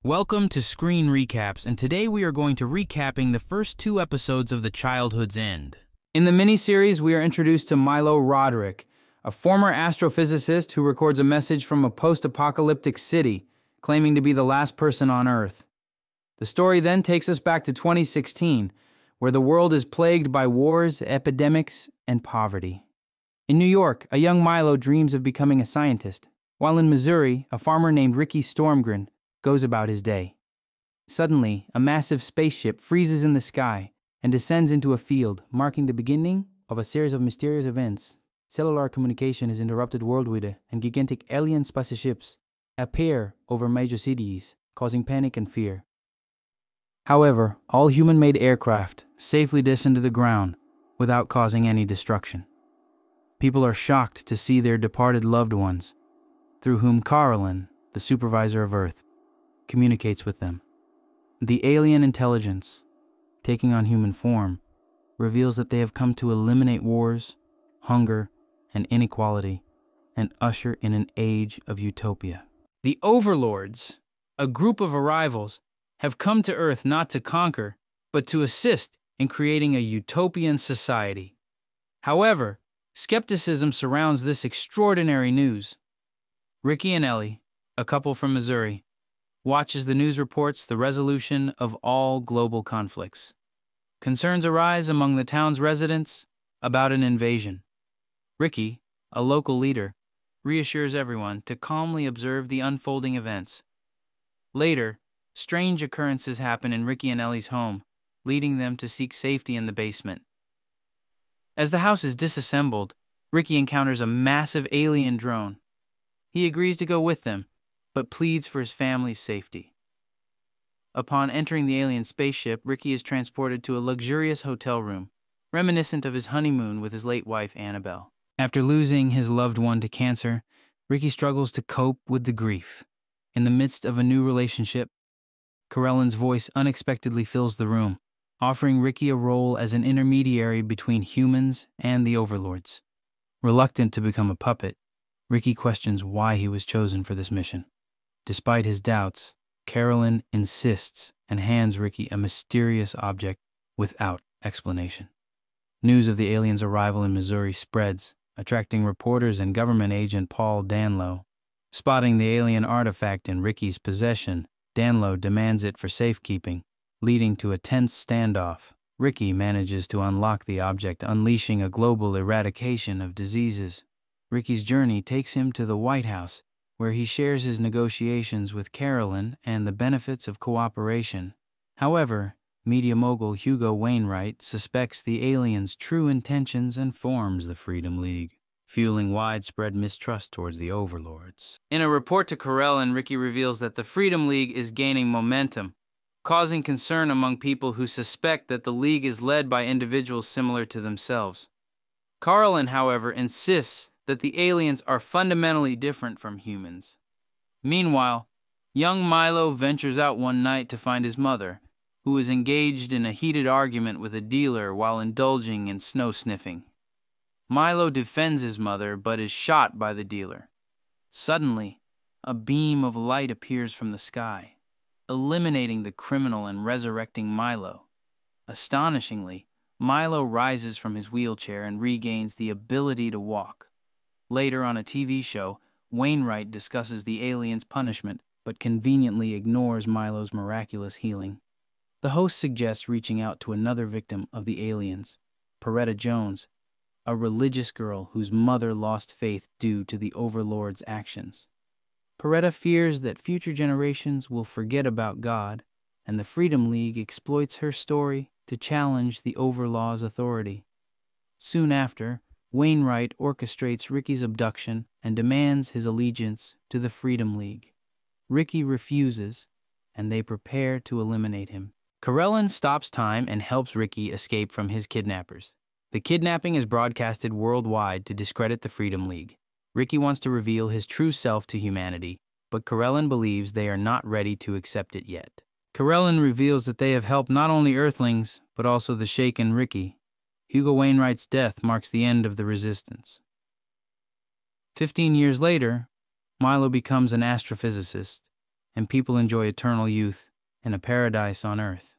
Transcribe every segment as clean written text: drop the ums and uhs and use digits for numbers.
Welcome to Screen Recaps, and today we are going to recapping the first two episodes of The Childhood's End. In the miniseries, we are introduced to Milo Roderick, a former astrophysicist who records a message from a post-apocalyptic city, claiming to be the last person on Earth. The story then takes us back to 2016, where the world is plagued by wars, epidemics, and poverty. In New York, a young Milo dreams of becoming a scientist, while in Missouri, a farmer named Ricky Stormgren goes about his day. Suddenly, a massive spaceship freezes in the sky and descends into a field, marking the beginning of a series of mysterious events. Cellular communication is interrupted worldwide, and gigantic alien spaceships appear over major cities, causing panic and fear. However, all human-made aircraft safely descend to the ground without causing any destruction. People are shocked to see their departed loved ones, through whom Carolyn, the supervisor of Earth, communicates with them. The alien intelligence, taking on human form, reveals that they have come to eliminate wars, hunger, and inequality, and usher in an age of utopia. The Overlords, a group of arrivals, have come to Earth not to conquer, but to assist in creating a utopian society. However, skepticism surrounds this extraordinary news. Ricky and Ellie, a couple from Missouri, watch as the news reports the resolution of all global conflicts. Concerns arise among the town's residents about an invasion. Ricky, a local leader, reassures everyone to calmly observe the unfolding events. Later, strange occurrences happen in Ricky and Ellie's home, leading them to seek safety in the basement. As the house is disassembled, Ricky encounters a massive alien drone. He agrees to go with them, but pleads for his family's safety. Upon entering the alien spaceship, Ricky is transported to a luxurious hotel room, reminiscent of his honeymoon with his late wife, Annabelle. After losing his loved one to cancer, Ricky struggles to cope with the grief. In the midst of a new relationship, Carolyn's voice unexpectedly fills the room, offering Ricky a role as an intermediary between humans and the overlords. Reluctant to become a puppet, Ricky questions why he was chosen for this mission. Despite his doubts, Carolyn insists and hands Ricky a mysterious object without explanation. News of the aliens' arrival in Missouri spreads, attracting reporters and government agent Paul Danlow. Spotting the alien artifact in Ricky's possession, Danlow demands it for safekeeping, leading to a tense standoff. Ricky manages to unlock the object, unleashing a global eradication of diseases. Ricky's journey takes him to the White House, where he shares his negotiations with Carolyn and the benefits of cooperation. However, media mogul Hugo Wainwright suspects the aliens' true intentions and forms the Freedom League, fueling widespread mistrust towards the overlords. In a report to Carolyn, Ricky reveals that the Freedom League is gaining momentum, causing concern among people who suspect that the League is led by individuals similar to themselves. Carolyn, however, insists that the aliens are fundamentally different from humans. Meanwhile, young Milo ventures out one night to find his mother, who is engaged in a heated argument with a dealer while indulging in snow sniffing. Milo defends his mother but is shot by the dealer. Suddenly, a beam of light appears from the sky, eliminating the criminal and resurrecting Milo. Astonishingly, Milo rises from his wheelchair and regains the ability to walk. Later on a TV show, Wainwright discusses the aliens' punishment, but conveniently ignores Milo's miraculous healing. The host suggests reaching out to another victim of the aliens, Peretta Jones, a religious girl whose mother lost faith due to the overlord's actions. Peretta fears that future generations will forget about God, and the Freedom League exploits her story to challenge the overlord's authority. Soon after, Wainwright orchestrates Ricky's abduction and demands his allegiance to the Freedom League. Ricky refuses, and they prepare to eliminate him. Carolyn stops time and helps Ricky escape from his kidnappers. The kidnapping is broadcasted worldwide to discredit the Freedom League. Ricky wants to reveal his true self to humanity, but Carolyn believes they are not ready to accept it yet. Carolyn reveals that they have helped not only Earthlings, but also the shaken Ricky. Hugo Wainwright's death marks the end of the resistance. 15 years later, Milo becomes an astrophysicist and people enjoy eternal youth in a paradise on earth.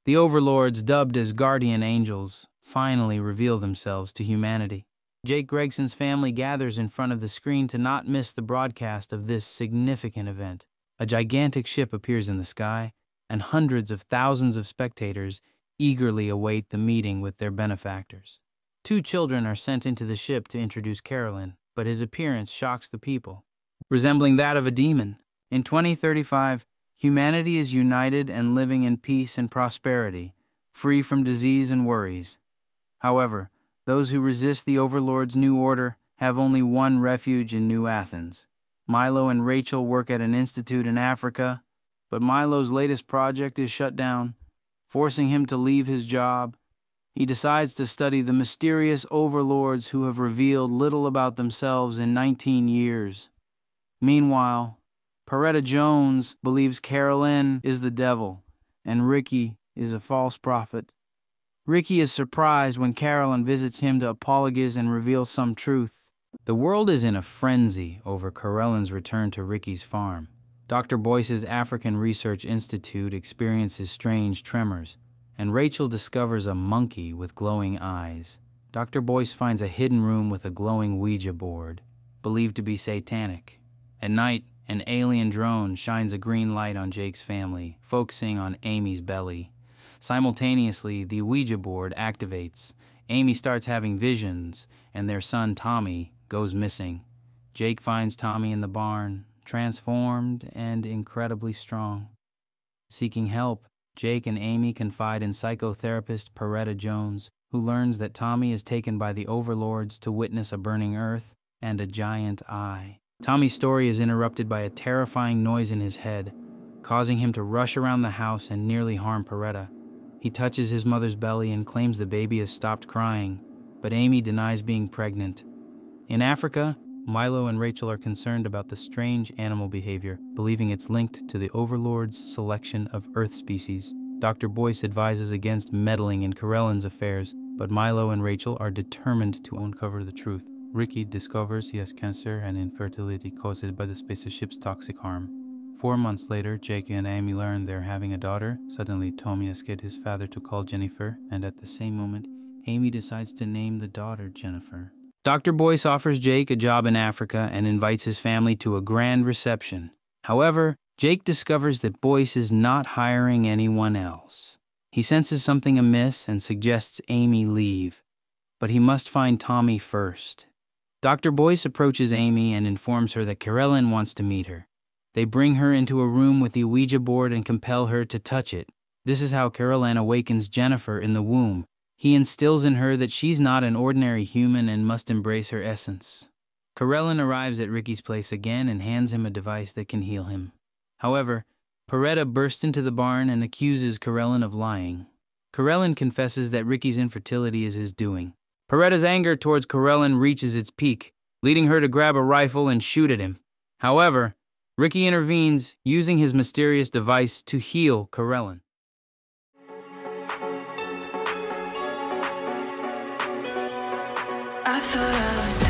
The overlords, dubbed as guardian angels, finally reveal themselves to humanity. Jake Gregson's family gathers in front of the screen to not miss the broadcast of this significant event. A gigantic ship appears in the sky, and hundreds of thousands of spectators eagerly await the meeting with their benefactors. 2 children are sent into the ship to introduce Carolyn, but his appearance shocks the people, resembling that of a demon. In 2035, humanity is united and living in peace and prosperity, free from disease and worries. However, those who resist the overlord's new order have only one refuge in New Athens. Milo and Rachel work at an institute in Africa, but Milo's latest project is shut down, forcing him to leave his job. He decides to study the mysterious overlords who have revealed little about themselves in 19 years. Meanwhile, Peretta Jones believes Carolyn is the devil, and Ricky is a false prophet. Ricky is surprised when Carolyn visits him to apologize and reveal some truth. The world is in a frenzy over Carolyn's return to Ricky's farm. Dr. Boyce's African Research Institute experiences strange tremors, and Rachel discovers a monkey with glowing eyes. Dr. Boyce finds a hidden room with a glowing Ouija board, believed to be satanic. At night, an alien drone shines a green light on Jake's family, focusing on Amy's belly. Simultaneously, the Ouija board activates. Amy starts having visions, and their son Tommy goes missing. Jake finds Tommy in the barn, transformed and incredibly strong. Seeking help, Jake and Amy confide in psychotherapist Peretta Jones, who learns that Tommy is taken by the overlords to witness a burning earth and a giant eye. Tommy's story is interrupted by a terrifying noise in his head, causing him to rush around the house and nearly harm Peretta. He touches his mother's belly and claims the baby has stopped crying, but Amy denies being pregnant. In Africa, Milo and Rachel are concerned about the strange animal behavior, believing it's linked to the overlord's selection of Earth species. Dr. Boyce advises against meddling in Carolyn's affairs, but Milo and Rachel are determined to uncover the truth. Ricky discovers he has cancer and infertility caused by the spaceship's toxic harm. 4 months later, Jake and Amy learn they're having a daughter. Suddenly, Tommy asks his father to call Jennifer, and at the same moment, Amy decides to name the daughter Jennifer. Dr. Boyce offers Jake a job in Africa and invites his family to a grand reception. However, Jake discovers that Boyce is not hiring anyone else. He senses something amiss and suggests Amy leave, but he must find Tommy first. Dr. Boyce approaches Amy and informs her that Carolyn wants to meet her. They bring her into a room with the Ouija board and compel her to touch it. This is how Carolyn awakens Jennifer in the womb. He instills in her that she's not an ordinary human and must embrace her essence. Carolyn arrives at Ricky's place again and hands him a device that can heal him. However, Peretta bursts into the barn and accuses Carolyn of lying. Carolyn confesses that Ricky's infertility is his doing. Peretta's anger towards Carolyn reaches its peak, leading her to grab a rifle and shoot at him. However, Ricky intervenes, using his mysterious device to heal Carolyn. I thought I was